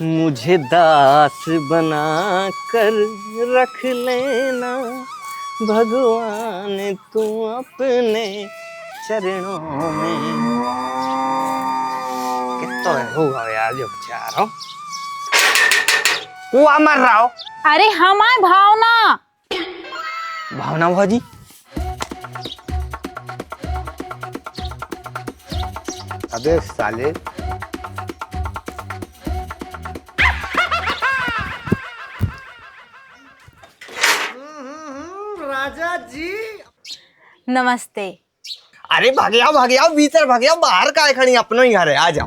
मुझे दास बना कर रख लेना भगवान तू अपने चरणों में। कितना होगा यार जो बेचारा कुआ मर रहा हो। अरे हमारे भावना भावना भाजी अबे साले राजा जी नमस्ते। अरे भाग आओ भीतर भाग आओ, बाहर का खड़ी अपना ही घर है, आ जाओ।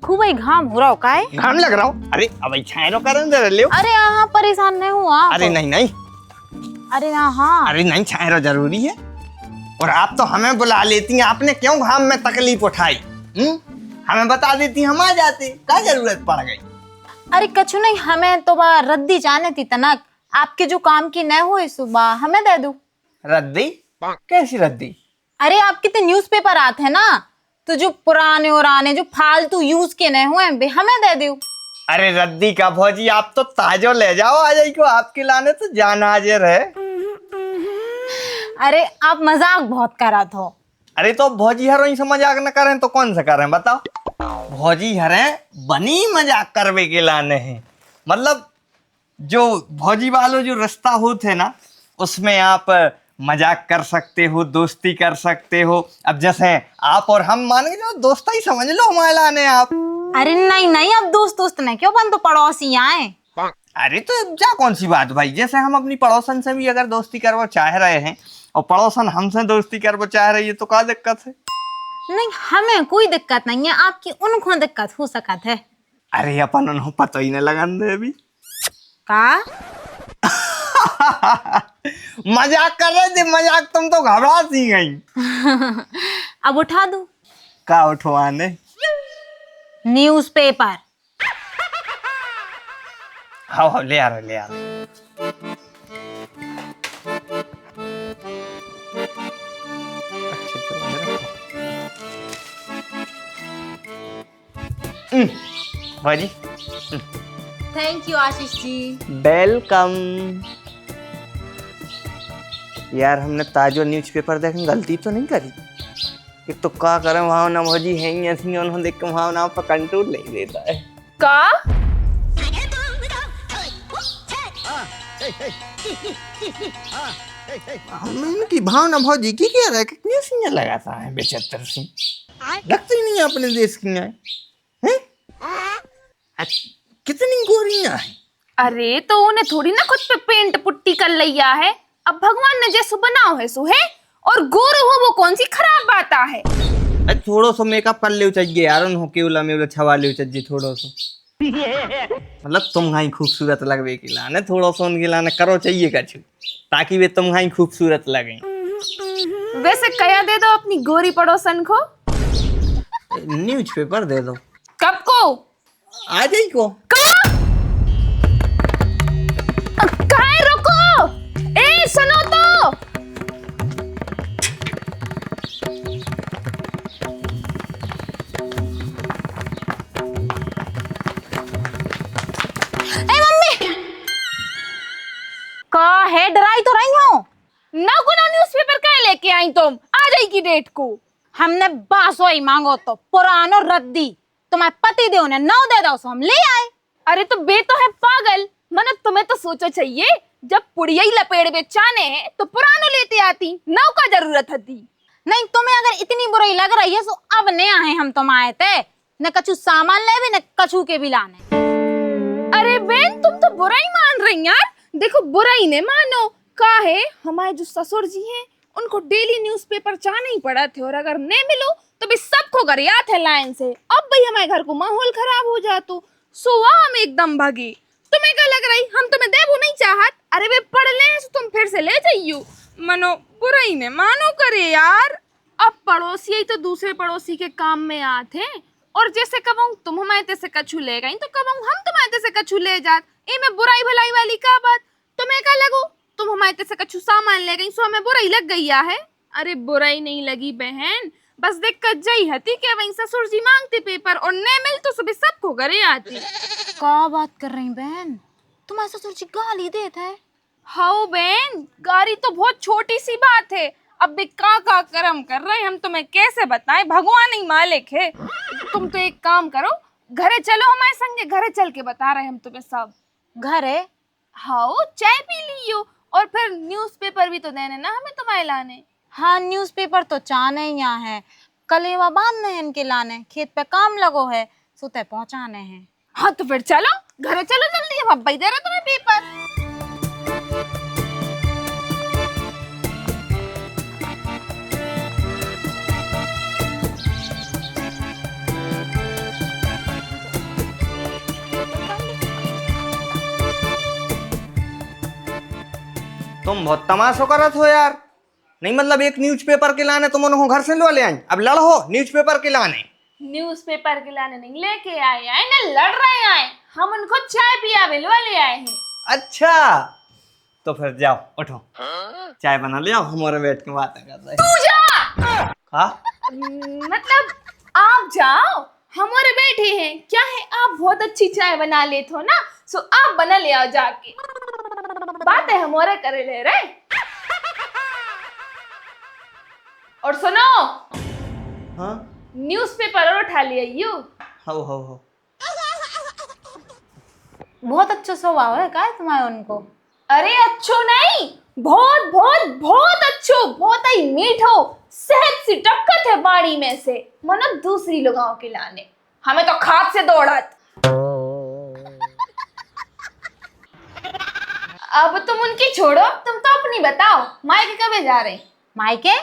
खूब ही घाम हो रहा हो का है? घाम लग रहा हो? अरे अब छायरो करन दे रहे हो। अरे यहाँ परेशान नहीं हुआ। अरे नहीं अरे हाँ। अरे नहीं, छायरो जरूरी है और आप तो हमें बुला लेती हैं, आपने क्यों घाम में तकलीफ उठाई? हमें बता देती हम आ जाते, क्या जरूरत पड़ गई? अरे कछु नहीं, हमें तो रद्दी जाने थी तनक, आपके जो काम की न हुई सुबह हमें दे दो। रद्दी? कैसी रद्दी? अरे आपके तो न्यूज़पेपर आते हैं ना, तो जो पुराने और आने जो फालतू यूज के न हुए हमें दे दो। अरे रद्दी का भौजी, आप तो ताजो ले जाओ आ जाई को, आपके लाने तो जान हाजिर है। अरे आप मजाक बहुत करा थो। अरे तो भौजी हर से मजाक न करें तो कौन सा करें बताओ? भौजी हरे बनी मजाक करवे के लाने हैं, मतलब जो भौजी वालों जो रास्ता होते ना उसमें आप मजाक कर सकते हो, दोस्ती कर सकते हो। अब जैसे आप और हम मान के जो दोस्ता ही समझ लो हमारे लाने आप। अरे नहीं अब दोस्त नहीं क्यों बन, तो पड़ोसी आए। अरे तो क्या कौन सी बात भाई, जैसे हम अपनी पड़ोसन से भी अगर दोस्ती करवा चाह रहे हैं और पड़ोसन हमसे दोस्ती करवा चाह रही है तो क्या दिक्कत है? नहीं हमें कोई दिक्कत नहीं है, आपकी उनको दिक्कत हो सकत है। अरे अपन उन्हों पता ही नहीं लगन दे अभी का मजाक कर रहे थे, मजाक, तुम तो घबरा सी गई। अब उठा दूं? का उठवाने? न्यूज़पेपर। हाँ ले आ रहे। भाजी thank you Ashish ji. Welcome. यार हमने ताजो न्यूज़पेपर देखने गलती तो नहीं करी? एक तो क्या करें, वहां ना भौजी है ही ऐसी, उन्होंने देख के वहां ना पर कंट्रोल नहीं देता है। का इनकी भावना भौजी की कह रहा है, कितनी सीने लगाता है बेचैतर सी, लगती नहीं है अपने देश की है? कितनी गोरियां है। अरे तो उन्हें थोड़ी ना खुद पे पेंट पुट्टी कर लिया है, अब भगवान ने जैसो बनाओ है सो है, और गोरो हो वो कौन सी खराब बात है? अरे थोड़ो सो मेकअप कर ले चाहिए यार, उन केवला में छवा ले चाहिए थोड़ो सो। मतलब तुम हाई खूबसूरत लगवे के लाने थोड़ो सो उनके लाने करो चाहिए कछु, ताकि वे तुम हाई खूबसूरत लगे। वैसे कया दे दो अपनी गोरी पड़ोसन को? न्यूज़पेपर दे दो। कब को? आ जाई को। काहे रुको, ए सुनो तो। ए मम्मी का है, डराई तो रही हो ना गुना न्यूज़पेपर काहे लेके आई तुम? आ जाएगी डेट को। हमने बासो ही मांगो तो पुरानो रद्दी, तुम्हारे पति देव ने 9 दे दो सो हम ले आए। अरे तो बे तो है पागल, मने तुम्हें तो सोचो चाहिए, जब पुड़िया ही लपेड़ बेचाने हैं तो पुरानो लेते आती, 9 का जरूरत थी। नहीं तुम्हें अगर इतनी बुराई लग रही है तो अब ने आए हम तुम आए थे न कछु सामान ले न कछु के भी लाने। अरे बहन तुम तो बुराई मान रही यार, देखो बुराई ने मानो का है, हमारे जो ससुर जी हैं उनको डेली न्यूज़पेपर चाहना ही पड़ा थे, और अगर नहीं मिलो तो भी सबको घर याद है लाइन से। अब भाई हमारे घर को माहौल खराब हो जातो, सुबह हम एकदम भागे। तुम्हें क्या लग रही हम तुम्हें देबो नहीं चाहत? अरे वे पढ़ ले तो तुम फिर से ले जाइयो, मनो बुराई ने मानो करे यार। अब पड़ोसी ही तो दूसरे पड़ोसी के काम में आते हैं, और जैसे कबू तुम हमारे ते से कछु ले गई तो कबू हम तुम्हारे ते से कछु ले जात, ए में बुराई भलाई वाली का बात? तुम्हें क्या लगो तुम हमारे तरफ से कछु सामान ले गई सो हमें बुराई लग गई है। अरे बुराई नहीं लगी बहन, बस दिक्कत जई हती कि वहीं ससुर जी मांगते पेपर और न मिल तो सुबह सबको घरे आती। का बात कर रही बहन, तुम्हारे ससुर जी गाली देते है? हाँ बहन, गाड़ी तो बहुत छोटी सी बात है, अब भी का कर्म कर रहे हैं हम तुम्हें कैसे बताएं, भगवान ही मालिक है। तुम तो एक काम करो, घरे चलो हमारे संगे, घरे चल के बता रहे हैं हम तुम्हें सब। घरे? हाँ, चाय पी लियो और फिर न्यूज़पेपर भी तो देने ना हमें तुम्हारे लाने। हाँ, न्यूज़पेपर तो चाने यहाँ है, कलेवा बांधने हैं इनके लाने, खेत पे काम लगो है, सुते पहुंचाने हैं। हाँ तो फिर चलो, घरे चलो जल्दी, अब अब्बा ही दे रहे तुम्हें पेपर। तुम बहुत तमाशो करत हो यार। नहीं मतलब एक न्यूज़पेपर के लाने तुम उनको घर से लो ले आई, अब लड़ो न्यूज़पेपर के लाने। न्यूज़पेपर के लाने नहीं लेके आए हैं ना, लड़ रहे आए, हम उनको चाय पियावे ले आए हैं। अच्छा तो फिर जाओ उठो, चाय बना ले आओ, हमारे बैठ के बातें कर रहे। तू जा। हाँ मतलब आप जाओ, हमारे बैठे हैं क्या है, आप बहुत अच्छी चाय बना लेते हो ना, सो आप बना ले आओ जाके, बातें हमारे करे ले रहे। और सुनो, हाँ न्यूज़पेपर और उठा लिया यू। हो बहुत अच्छा स्वभाव है का तुम्हारे उनको? अरे अच्छो नहीं, बहुत बहुत बहुत अच्छो, बहुत ही मीठो, सेहत सी टक्कत है बाड़ी में से, मनो दूसरी लोगों के लाने, हमें तो खाद से दौड़त। अब तुम उनकी छोड़ो, तुम तो अपनी बताओ, मायके कब जा रहे? मायके?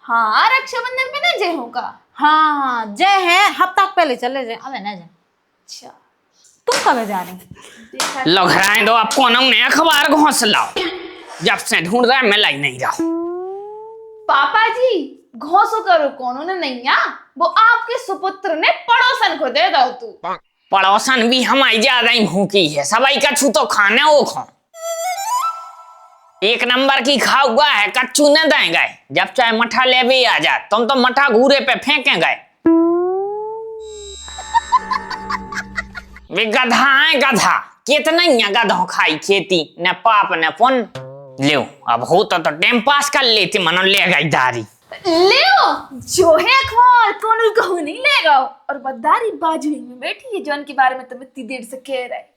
हाँ, रक्षाबंधन पे ना जय होगा। हाँ जय है, हफ्ता पहले चले जाए, अब है ना जय। अच्छा तुम कब जा रहे? लो घर आए दो, आपको ने अखबार घोंस लाओ, जब से ढूंढ रहा है मैं लाई नहीं रहा। पापा जी घोंसो करो, कौन ने नहीं आ, वो आपके सुपुत्र ने पड़ोसन को दे दो तू। पड़ोसन भी हमारी ज्यादा ही भूखी है, सबाई का छू तो खाने वो खो, एक नंबर की खा हुआ है, कच्चू न देंगे, जब चाहे मठा ले भी आ जा, तुम तो मठा घूरे पे फेंकेंगे। वे गधा है गधा, कितना ही गधों खाई खेती, न पाप न पुण्य। लो अब होता तो टाइम पास कर लेती, मनो ले गई दारी। ले जो है अखबार कौन कहू नहीं लेगा, और बदारी बाजू में बैठी है जॉन के बारे में तुम इतनी देर से कह रहे।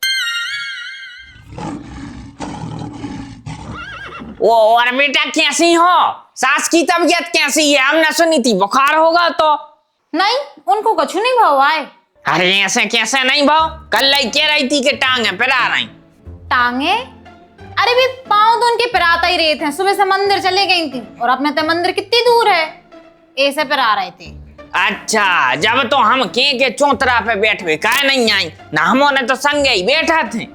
वो और बेटा कैसी हो, सास की तबीयत कैसी है, हमने सुनी थी बुखार होगा तो। नहीं, उनको कछु नहीं भाव आए। अरे ऐसे कैसे नहीं भाव, कल लाई कह रही थी कि टांगे पिरा रही। टांगे? अरे भी पाँव तो उनके पिराता ही रहे थे, सुबह से मंदिर चले गई थी, और अपने तो मंदिर कितनी दूर है, ऐसे पिरा रहे थे। अच्छा, जब तो हम के चौतरा पे बैठे काहे नहीं आई ना, हमने तो संगे ही बैठा थे।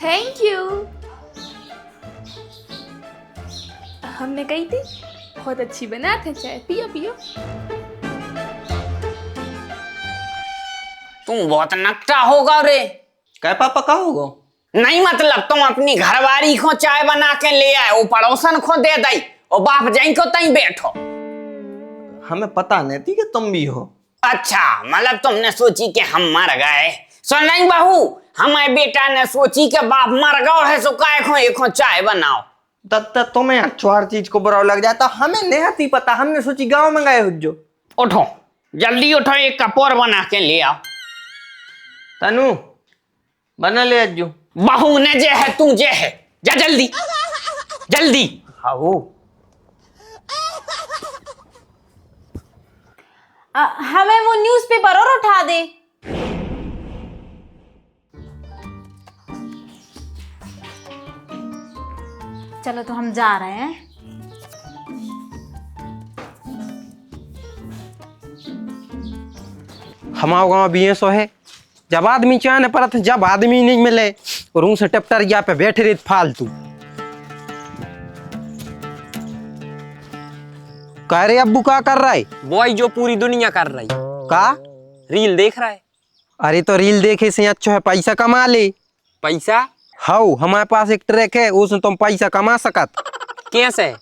Thank you. हमने कही थी बहुत अच्छी बना थे चाय, पियो पियो। तुम बहुत नकटा होगा रे। क्या पापा का होगा? नहीं मतलब तुम अपनी घरवारी को चाय बना के ले आए, वो पड़ोसन को दे दई, और बाप जाई को तई बैठो। हमें पता नहीं थी कि तुम भी हो। अच्छा मतलब तुमने सोची कि हम मर गए। सो नहीं बहू, हमारे बेटा ने सोची कि बाप मर गए है, सो काय को एक चाय बनाओ। तब तुम्हें अच्छो हर चीज को बुरा लग जाता, हमें नहीं थी पता, हमने सोची गांव में गए हो जो। उठो जल्दी उठो, एक कप और बना के ले आओ। तनु बना ले अज्जू। बहू ने जे है तू जे है, जा जल्दी जल्दी। हाँ हमें वो न्यूज़पेपर और उठा दे। चलो तो हम जा रहे हैं। हमारे गाँव भी सो है, जब आदमी चाहने पर जब आदमी नहीं मिले और उनसे टपटरिया पे बैठे रहे फालतू। कह रहे अब्बू क्या कर रहा है? वही जो पूरी दुनिया कर रही। का? रील देख रहा है। अरे तो रील देखे से अच्छा है पैसा कमा ले। पैसा हाउ हमारे पास एक ट्रैक है, उसमें तुम पैसा कमा सकत। कैसे?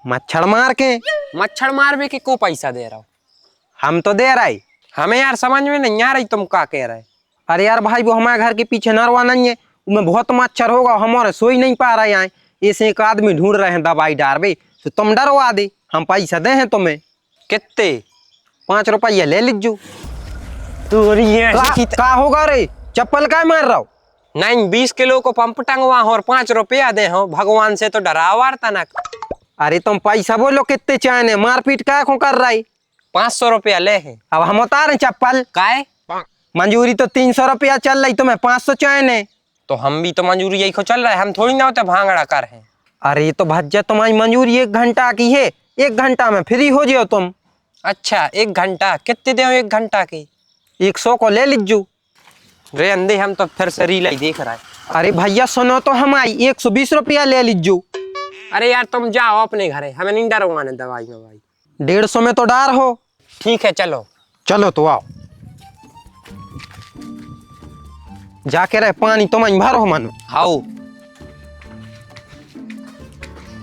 मच्छर मार के। मच्छर मारवे के को पैसा दे रहा हो? हम तो दे रहे। हमें यार समझ में नहीं आ रही तुम क्या कह रहे। अरे यार भाई, वो हमारे घर के पीछे नरवा नहीं है, उसमें बहुत मच्छर होगा, हमारे सोई नहीं पा रहे हैं। ऐसे एक आदमी ढूंढ रहे हैं दवाई डालवे, तो तुम डरवा दे, हम पैसा दे हैं तुम्हें। कितने? 5 रुपया ले लीजो। तो का होगा रे, चप्पल का मार रहा हो? नहीं, 20 किलो को पंप टंगवा और 5 रुपया दे हो, भगवान से तो डरावार तनक। अरे तुम पैसा बोलो कितने चाहे, मारपीट का कर रहा है? 500 रुपया ले है। अब हम उतारे चप्पल काय? मंजूरी तो 300 रुपया चल रही, तुम्हें 500 चाहे। तो हम भी तो मंजूरी यही को चल रहा है, हम थोड़ी ना होते भांगड़ा कर हैं। अरे तो भज्जा, तुम्हारी मंजूरी 1 घंटा की है, 1 घंटा में फ्री हो जाओ तुम। अच्छा 1 घंटा कितने दे 1 घंटा के? 100 को ले लीजो। रे अंधे, हम तो फिर से रील ही देख रहा है। अरे भैया सुनो तो, हमारी 120 रुपया ले लीजो। अरे यार तुम जाओ अपने घर, हमें नहीं डरवाने दवाई में भाई। 150 में तो डार हो। ठीक है चलो। चलो तो आओ, जाके रहे पानी तुम भरो मन। हाउ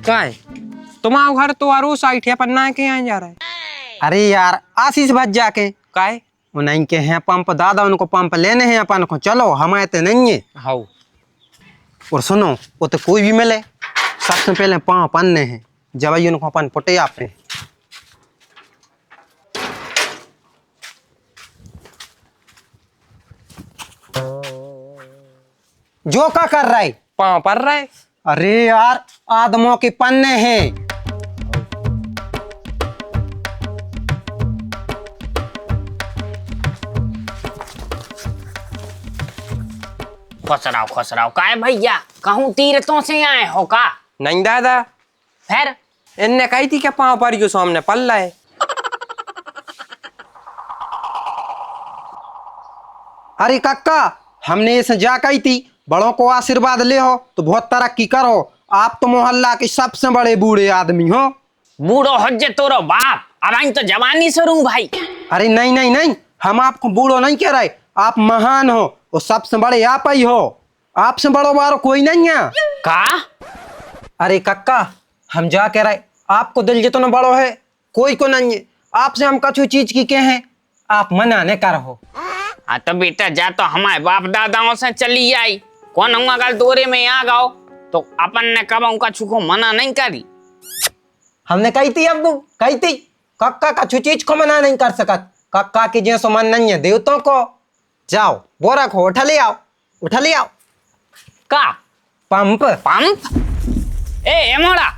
काय तुम आओ घर तो आरो साइड है, अपन ना के यहाँ जा रहा है। अरे यार आशीष भज्जा के काय उन्हीं के हैं पंप, दादा उनको पंप लेने हैं अपन को, चलो हमारे तो नहीं है। हाउ और सुनो, वो तो कोई भी मिले, सबसे पहले पाँव पन्ने हैं, जब उनको अपन पुटे आपने। जो का कर रहा है? पाँव पर रहा है। अरे यार आदमों के पन्ने हैं। खुश रहो काय भैया, कहूँ तीर्थों से आए हो का? नहीं दादा, फिर इनने कही थी क्या पाँव पर, सामने पल्ला है। अरे काका, हमने इसे जा कही थी, बड़ों को आशीर्वाद ले हो तो बहुत तरक्की करो, आप तो मोहल्ला के सबसे बड़े बूढ़े आदमी हो। बूढ़ो हज्जे तोरो बाप, अब आई तो जवानी से रू भाई। अरे नहीं नहीं नहीं, हम आपको बूढ़ो नहीं कह रहे, आप महान हो, और सबसे बड़े आप ही हो, आपसे बड़ो बारो कोई नहीं है। का? अरे कक्का, हम जा कह रहे, आपको दिल जितना बड़ो है कोई को नहीं है, आपसे हम कछु चीज की कहे हैं, आप मना न करो। हाँ तो बेटा जा, तो हमारे बाप दादाओं से चली आई, कौन हम अगर दौरे में आ गाओ तो अपन ने कब उनका छुको मना नहीं करी। हमने कही थी अब्बू, कही थी कक्का कछु चीज को मना नहीं कर सकत, कक्का की जैसो मन नहीं है देवतों को। जाओ बोरा को उठा ले आओ, उठा ले आओ। का पंप? पंप? ए मोड़ा,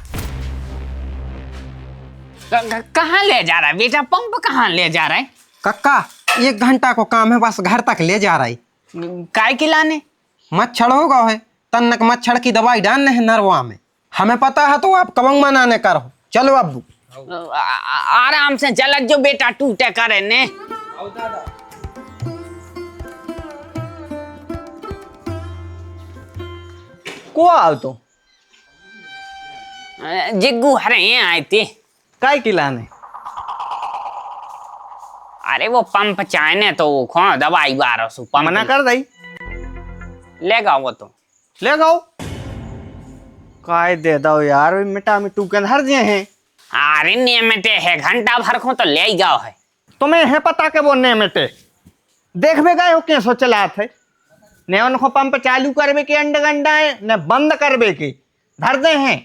कहाँ ले जा रहा है बेटा? पंप कहाँ ले जा रहा है? कक्का 1 घंटा को काम है, बस घर तक ले जा रही। काय खिलाने? मच्छर होगा है, तन्नक मच्छर की दवाई डालने है नरवा में, हमें पता है, तो आप कबंग मनाने करो। चलो अब्बू आराम से चलत जो बेटा, टूटे करे ने। को आओ तो जिग्गू हरे आए थे। काय खिलाने? अरे वो पंप चाहने तो वो खो दवाई 1200 पंप मना कर दई, ले गाओ वो तो ले गाओ। काय दे दो यार, मिटा मिटू के हर जे हैं। अरे नियमित है, घंटा भर को तो ले ही गाओ है। तुम्हें है पता के वो नेमेटे देखबे गए हो क्या सोचला थे, ने उनको पंप चालू करबे के अंड गंडा है, ने बंद करबे के धर दे हैं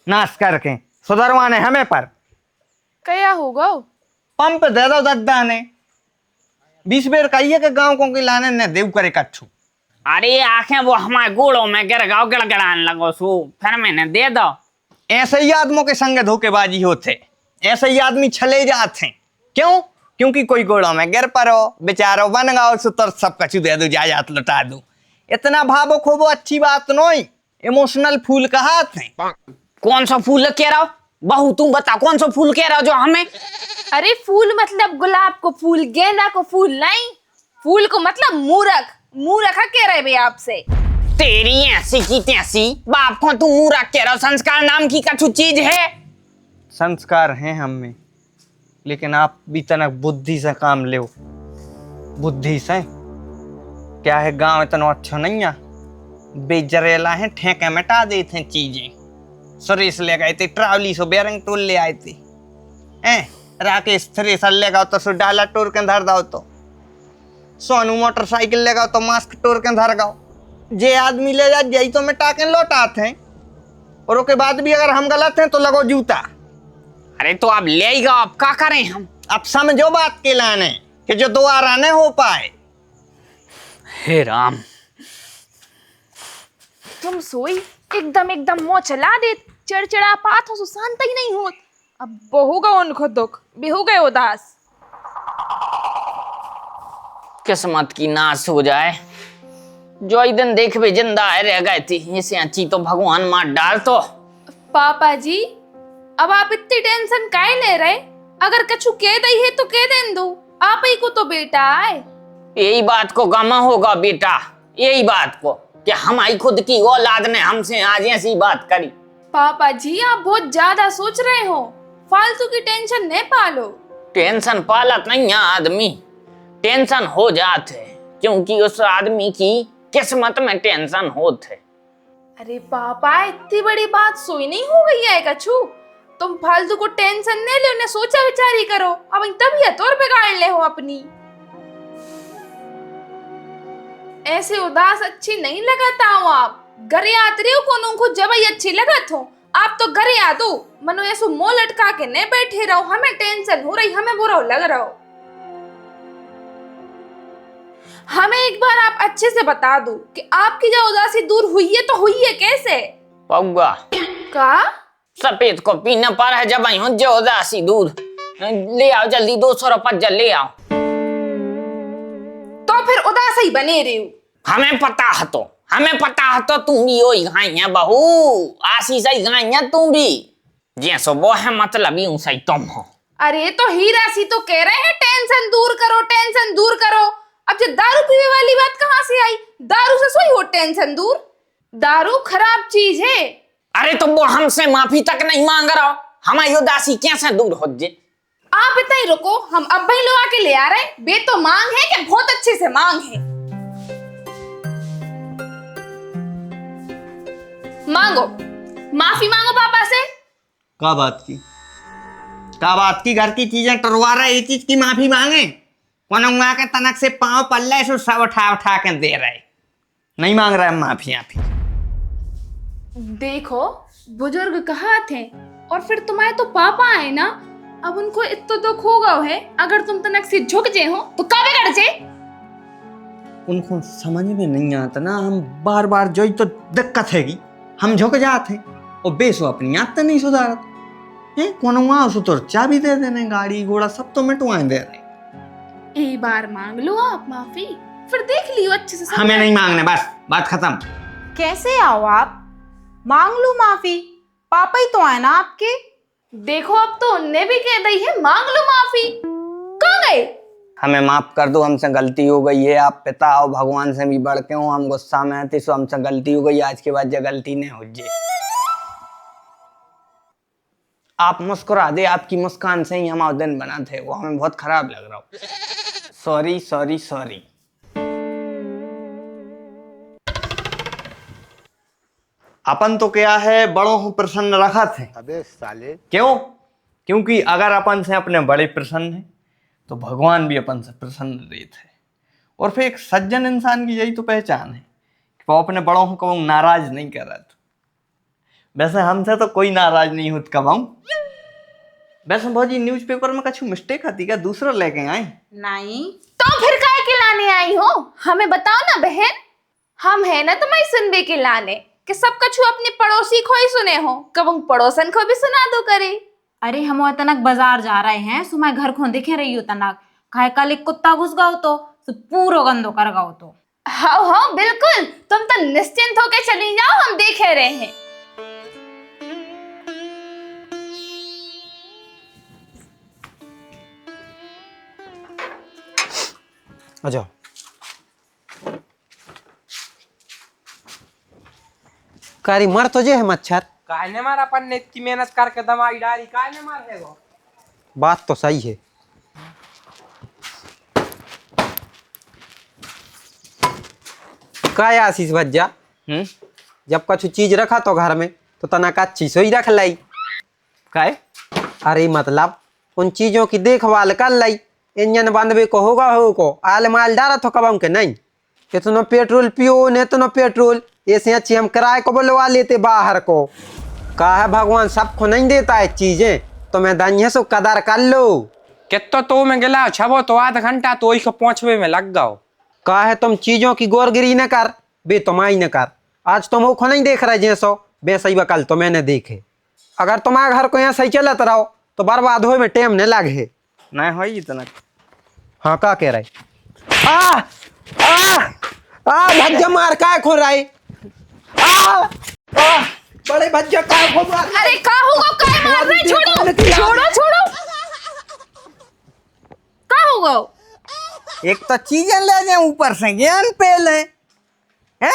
नाश करके, सुधरवाने हमें पर। क्या होगा? पंप दे दो दद्दा ने, 20 बेर कहिए के गांव को लाने ने देव करे कच्छू। अरे आंखें वो हमारे गोड़ों में गिर गाओ, गड़गड़ाने लगो सो, फिर मैंने दे दो। ऐसे ही आदमों के संग धोखेबाजी होते, ऐसे ही आदमी छले जाते। क्यों? क्योंकि कोई गोड़ों में गिर पड़ो, बेचारो बन गाओ सुतर सब कछु दे दो, जायदाद लुटा दो। इतना भावो खोबो अच्छी बात नहीं, इमोशनल फूल कहा थे। कौन सा फूल कह रहा हो बहू, तुम बता कौन सा फूल कह रहा हो जो हमें? अरे फूल मतलब गुलाब को फूल, गेंदा को फूल नहीं, फूल को मतलब मूरख। मूरख कह रहे भैया आपसे। तेरी ऐसी की तैसी, बाप को तू मूरख कह रहा हो। संस्कार नाम की कछु चीज है? संस्कार हैं हम में, लेकिन आप भी तनक बुद्धि से काम ले, बुद्धि से। क्या है, गांव इतना अच्छा नहीं है, बेजरेला है, ठेके में टा देते हैं चीजें। सुरेश ले गए थे ट्रावली से बेरंग टोल ले आए थे, राकेश थ्रेसर ले गए तो सो डाला टोर के धर दाओ, तो सोनू मोटरसाइकिल ले गए तो मास्क टोर के धर गाओ। जे आदमी ले जा यही तो मैं टाके लौटाते हैं, और उसके बाद भी अगर हम गलत हैं तो लगो जूता। अरे तो आप ले ही गो, अब क्या करें हम? अब समझो बात के लाने कि जो दोबारा न हो पाए। हे राम, तुम सोई एकदम मुंह चला दे, चिड़चिड़ा पात हो, शांत ही नहीं होत। अब बहुगा उनको दुख, बेहू गए उदास। किस्मत की नाश हो जाए, जो एक दिन देख भी जिंदा है रह गए थी, इसे अच्छी तो भगवान मार डाल। तो पापा जी, अब आप इतनी टेंशन काहे ले रहे? अगर कछु कह दई है तो कह देन दो, आप ही को तो बेटा है। यही बात को गमा होगा बेटा, यही बात को कि हमारी खुद की औलाद ने हमसे आज ऐसी बात करी। पापा जी, आप बहुत ज्यादा सोच रहे हो, फालतू की टेंशन न पालो। टेंशन पालत नहीं है आदमी, टेंशन हो जाते, क्योंकि उस आदमी की किस्मत में टेंशन होते। अरे पापा, इतनी बड़ी बात सोई नहीं हो गई है कछु, तुम फालतू को टेंशन नहीं ले, उन्हें सोचा विचारी करो। अब तबीयत और बिगाड़ ले हो अपनी। ऐसे उदास अच्छी नहीं लगाता हो आप। घरे आते रहो कोनो को जब ही अच्छी लगत हो, आप तो घरे आ दो, मनो ऐसो मुंह लटका के नहीं बैठे रहो। हमें टेंशन हो रही, हमें बुरा लग रहा हो। हमें एक बार आप अच्छे से बता दो कि आपकी जो उदासी दूर हुई है तो हुई है कैसे? पौगा का सफेद को पीना पर है, जब आई हूँ जो उदासी दूर। ले आओ जल्दी 200 रुपया ले आओ। तो फिर उदास ही बने रहे हो। हमें पता है तो, हमें पता है तो, तुम भी वही घाई है बहू, आशीष ही घाई है तुम भी, जैसो वो है मतलब यूं सही तुम हो। अरे तो हीरा सी तो कह रहे हैं टेंशन दूर करो, टेंशन दूर करो। अब जो दारू पीने वाली बात कहाँ से आई? दारू से सोई हो टेंशन दूर? दारू खराब चीज है। अरे तो वो हमसे माफी तक नहीं मांग रहा हो, हमारी उदासी कैसे दूर हो जे? आप इतना ही रुको, हम अब भी लोग आके ले आ रहे हैं। बे तो मांग है कि बहुत अच्छे से मांग है। मांगो, माफी मांगो पापा से। क्या बात की, क्या बात की? घर की चीजें टरवा रहा है, ये चीज की माफी मांगे? कौन उंगा के तनक से पांव पल्ले से सब उठा उठा के दे रहे, नहीं मांग रहा है माफी। आप देखो, बुजुर्ग कहाँ थे, और फिर तुम्हारे तो पापा है ना, अब उनको इतना दुख होगा है। अगर तुम तनक से झुक जे हो तो कब कर जे? उनको समझ में नहीं आता ना, हम बार बार जो तो दिक्कत हैगी, हम झुक जाते और बेसो अपनी आदत नहीं सुधारत है। कौन वहां सो तो चाबी दे देने, गाड़ी घोड़ा सब तो मिटवाए दे रहे। एक बार मांग लो आप माफी, फिर देख लियो अच्छे से। हमें नहीं मांगने, बस बात खत्म। कैसे आओ आप? मांग लो माफी, पापा ही तो है ना आपके। देखो, अब तो उनने भी कह दी है मांग लो माफी। कहाँ गए? हमें माफ कर दो, हमसे गलती हो गई है। आप पिता और भगवान से भी बढ़ के हो, हम गुस्सा में आते, सो हमसे गलती हो गई। आज के बाद ये गलती नहीं हो जाए। आप मुस्कुरा दे, आपकी मुस्कान से ही हमारा दिन बना थे, वो हमें बहुत खराब लग रहा हो। Sorry sorry sorry. अपन तो क्या है, बड़ों को प्रसन्न रखा थे। अबे साले, क्यों? क्योंकि अगर अपन से अपने बड़े प्रसन्न हैं तो भगवान भी अपन से प्रसन्न रहते हैं। और फिर एक सज्जन इंसान की यही तो पहचान है कि वो अपने बड़ों को कभी नाराज नहीं कर रहा। वैसे हमसे तो कोई नाराज नहीं होता कबाऊ। वैसे भौजी, न्यूज़पेपर में कछु मिस्टेक आती क्या? दूसरा लेके आए? नहीं। तो फिर काहे के लाने आई हो? हमें बताओ ना बहन, हम है ना तुम्हारी सुनबे के लाने कि सब कछु अपने पड़ोसी को ही सुने हो, कब पड़ोसन को भी सुना दो करे। अरे हम तनक बाजार जा रहे हैं, सुमाय घर को दिखे रही हो तनक, खाए कल एक कुत्ता घुस गाओ तो पूरो गंदो कर गाओ तो। हाँ हाँ बिल्कुल, तुम तो निश्चिंत होके चली जाओ, हम देखे रहे हैं। आ जाओ। कारी मर तो जे है मच्छर। काहे ने मार अपन ने इतनी मेहनत करके दवाई डाली, काहे ने मार है वो? बात तो सही है। का है आशीष भज्जा, जब कछु चीज रखा तो घर में तो तना का चीज ही रख लाई। काय अरे मतलब उन चीजों की देखभाल कर लाई। इंजन बंदवे को होगा आल माल डाला तो कब के नहीं। इतना पेट्रोल पियो न इतना पेट्रोल, ऐसे अच्छी हम किराए को बुलवा लेते बाहर को। कहा है भगवान सबको नहीं देता है चीजें, तो मैं धन्य सो कदर कर लो। कितो तो में गिला छबो तो आधा घंटा तो इसको पहुंचवे में लग गओ। कहा है तुम चीजों की गोरगिरी न कर, बे तुमाई न कर। आज तुम वो नहीं देख रहे जैसो बे सही बकल तो मैंने देखे। अगर तुम्हारे घर को यहाँ सही चलत रहो तो बर्बाद हो में टाइम न लगे। नहीं हो इतना। हाँ का कह रहे आ आ आ भज्जा मार का खो रहे आ बड़े भज्जा का खो मार। अरे का होगा, काय मार रहे? छोड़ो छोड़ो छोड़ो, का होगा? एक तो चीजें ले जाए ऊपर से ज्ञान पेल है?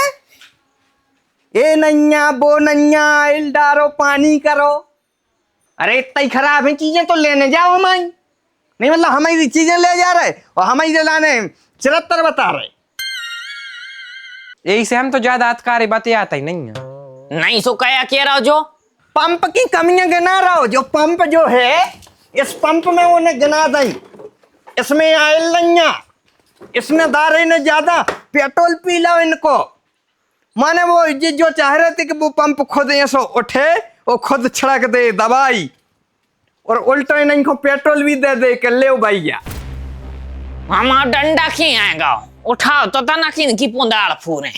ए नैया बो नैया इल डारो पानी करो। अरे इतना ही खराब है चीजें तो लेने जाओ हमारी नहीं, मतलब हमारी चीजें ले जा रहे और हमारी लाने चरत्तर बता रहे। यही से हम तो ज्यादा अधिकारी बातें आता ही नहीं है। नहीं सो क्या कह रहा हो जो? पंप की कमियां गिना रहा हो। जो पंप जो है इस पंप में उन्हें गिना दें, इसमें आयल नैया, इसमें दारे ने ज्यादा पेट्रोल पी लो इनको। माने वो जो चाह रहे थे कि वो पंप खुद ऐसो उठे वो खुद छिड़क दे दवाई और उल्टा इनको पेट्रोल भी दे दे के ले भैया। हमारा डंडा की आएगा, उठाओ तो तना की पुंदाड़ फूरे।